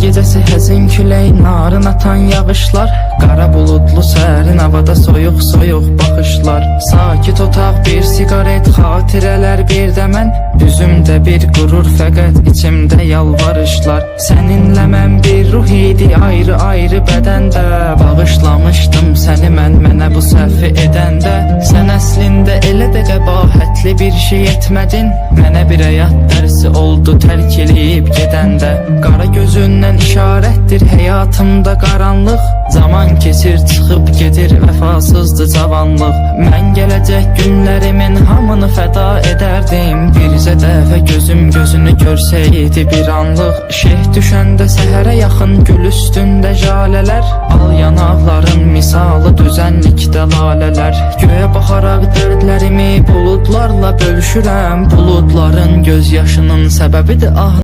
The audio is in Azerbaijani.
gecəsi həzin külək, narın atan yağışlar, qara buludlu sərin havada soyuq soyuq baxışlar. Sakit otaq, bir siqaret, xatirələr bir də mən, üzümdə bir qürur, fəqət içimdə yalvarışlar. Səninlə mən bir ruh idi, ayrı ayrı bədəndə, bağışlamışdım səni mən mənə bu səhvi edəndə. Sən əslində elə də qəbahətli bir şey etmədin, mənə bir həyat dərsi oldu tərk eləyib gedəndə. Qara gözündən işarətdir həyatımda qaranlıq, zaman keçir çıxıb gedir vəfasızdır cavanlıq. Mən gələcək günlərimin hamını fəda edərdim, bircə dəfə gözüm gözünü görsəydi bir anlıq. Şeh düşəndə səhərə yaxın gül üstündə jalələr, al yanaqların misalı düzənlikdə lalələr. Göyə baxaraq dərdlərimi buludlarla bölüşürəm, buludların göz yaşının səbəbidir ah.